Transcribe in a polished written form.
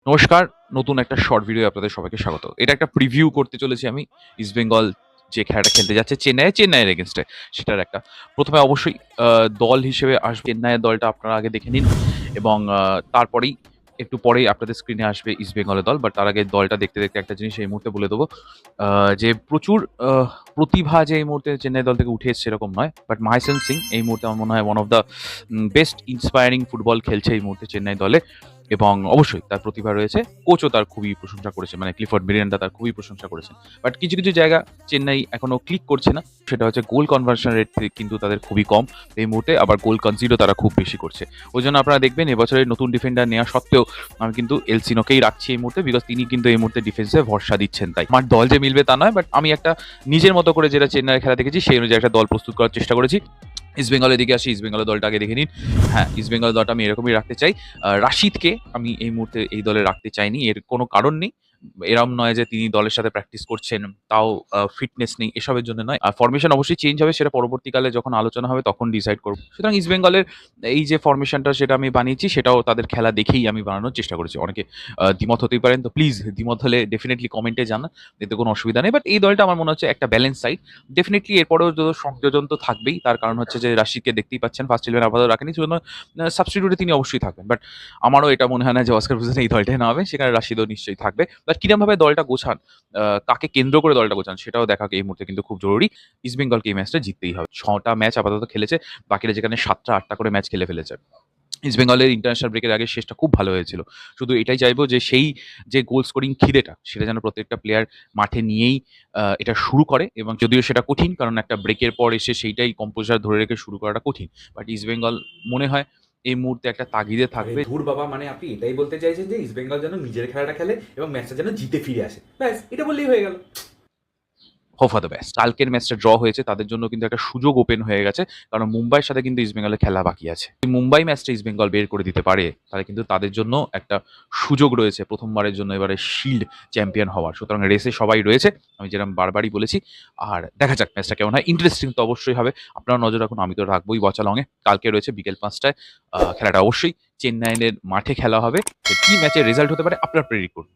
নমস্কার, নতুন একটা শর্ট ভিডিও আপনাদের সবাইকে স্বাগত। এটা একটা প্রিভিউ করতে চলেছি আমি। ইস্ট বেঙ্গল যে খেলাটা খেলতে যাচ্ছে চেন্নাইয়ের এগেইনস্টে সেটার একটা। ১ম এ অবশ্যই দল হিসেবে আসবে চেন্নাইয়ের দলটা আপনারা আগে দেখে নিন এবং তারপরেই একটু পরেই আপনাদের স্ক্রিনে আসবে ইস্ট বেঙ্গলের দল। বাট তার আগে দলটা দেখতে একটা জিনিস এই মুহূর্তে বলে দেবো। যে প্রচুর আ প্রতিভা যে এই মুহূর্তে চেন্নাই দল থেকে উঠে এসছে এরকম নয়। বাট মহেশন সিং এই মুহূর্তে আমার মনে হয় one of the best inspiring football খেলছে এই মুহূর্তে চেন্নাই দলে। এবং অবশ্যই তার প্রতিভা রয়েছে। কোচও তার খুবই প্রশংসা করেছে। মানে ক্লিফোর্ড মিরান্ডা তার খুবই প্রশংসা করেছেন। বাট কিছু জায়গা চেন্নাই এখনো ক্লিক করছে না। সেটা হচ্ছে গোল কনভার্সন রেট কিন্তু তাদের খুবই কম এই মুহূর্তে। আবার গোল কনসিডও তারা খুব বেশি করছে। ওইজন্য আপনারা দেখবেন এবছরের নতুন ডিফেন্ডার নেওয়া সত্ত্বেও আমি কিন্তু এলসিনোকেই রাখছি এই মুহূর্তে। বিকজ তিনি কিন্তু এই মুহূর্তে ডিফেন্সে ভরসা দিচ্ছেন তাই। আমার দল যে মিলবে তা নয়। বাট আমি একটা নিজের মতো করে যেটা চেন্নাইয়ের খেলা দেখেছি সেই অনুযায়ী একটা দল প্রস্তুত করার চেষ্টা করেছি। ইস্ট বেঙ্গলের দিকে আসি। ইস্ট বেঙ্গলের দলটা আগে দেখে নিন। হ্যাঁ, ইস্ট বেঙ্গল দলটা আমি এরকমই রাখতে চাই। রাশিদকে আমি এই মুহূর্তে এই দলে রাখতে চাইনি। এর কোনো কারণ নেই। এরম নয় যে তিনি দলের সাথে প্র্যাকটিস করছেন, তাও ফিটনেস নেই, এসবের জন্য নয়। ফরমেশন অবশ্যই চেঞ্জ হবে, সেটা পরবর্তীকালে যখন আলোচনা হবে তখন ডিসাইড করব। সুতরাং ইস্ট বেঙ্গলের এই যে ফরমেশনটা সেটা আমি বানিয়েছি, সেটাও তাদের খেলা দেখেই আমি বানানোর চেষ্টা করেছি। অনেকে দ্বিমত হতেই পারেন, তো প্লিজ দ্বিমত হলে ডেফিনিটলি কমেন্টে জানান। এতে কোনো অসুবিধা নেই। বাট এই দলটা আমার মনে হচ্ছে একটা ব্যালেন্স সাইড। ডেফিনিটলি এরপরেও যত সংযোজন তো থাকবেই। তার কারণ হচ্ছে যে রাশিদকে দেখতেই পাচ্ছেন ফার্স্ট ইলেভেন আপাতত রাখেনি। সেজন্য সাবস্টিটিউটে তিনি অবশ্যই থাকবেন। বাট আমারও এটা মনে হয় না যে অস্কার ব্রুজেন এই দলটায় নামাবে। সেখানে রাশিদও নিশ্চয়ই থাকবে। বাট কিরমভাবে দলটা গোছান, কাকে কেন্দ্র করে দলটা গোছান সেটাও দেখা এই মুহূর্তে কিন্তু খুব জরুরি। ইস্ট বেঙ্গলকে এই ম্যাচটা জিততেই হবে। ৬টা ম্যাচ আপাতত খেলেছে। বাকিরা যেখানে ৭টা ৮টা করে ম্যাচ খেলে ফেলেছে। ইস্ট বেঙ্গলের ইন্টারন্যাশনাল ব্রেকের আগে শেষটা খুব ভালো হয়েছিল। শুধু এটাই চাইবো যে সেই যে গোল স্কোরিং খিদেটা সেটা যেন প্রত্যেকটা প্লেয়ার মাঠে নিয়েই এটা শুরু করে। এবং যদিও সেটা কঠিন, কারণ একটা ব্রেকের পর এসে সেইটাই কম্পোজার ধরে রেখে শুরু করাটা কঠিন। বাট ইস্ট বেঙ্গল মনে হয় এই মুহূর্তে একটা তাগিদে আরে থাকবে। ধুর বাবা, মানে আপনি এটাই বলতে চাইছেন যে ইস্ট বেঙ্গল যেন নিজের খেলাটা খেলে এবং ম্যাচটা যেন জিতে ফিরে আসে, ব্যাস এটা বললেই হয়ে গেল। Hope for the best. কালকের ম্যাচটা ড্র হয়েছে, তাদের জন্য কিন্তু একটা সুযোগ ওপেন হয়ে গেছে। কারণ মুম্বাইয়ের সাথে কিন্তু ইস্ট বেঙ্গলের খেলা বাকি আছে। যদি মুম্বাই ম্যাচটা ইস্ট বেঙ্গল বের করে দিতে পারে, তাহলে কিন্তু তাদের জন্য একটা সুযোগ রয়েছে প্রথমবারের জন্য এবারে শিল্ড চ্যাম্পিয়ন হওয়ার। সুতরাং রেসে সবাই রয়েছে, আমি যেরকম বারবারই বলেছি। আর দেখা যাক ম্যাচটা কেমন হয়। ইন্টারেস্টিং তো অবশ্যই হবে। আপনারা নজর রাখুন, আমি তো রাখবোই ওয়াচালংয়ে। কালকে রয়েছে বিকেল ৫টায় খেলাটা অবশ্যই চেন্নাইয়ের মাঠে খেলা হবে। কি ম্যাচের রেজাল্ট হতে পারে আপনারা প্রেডিক্ট করুন।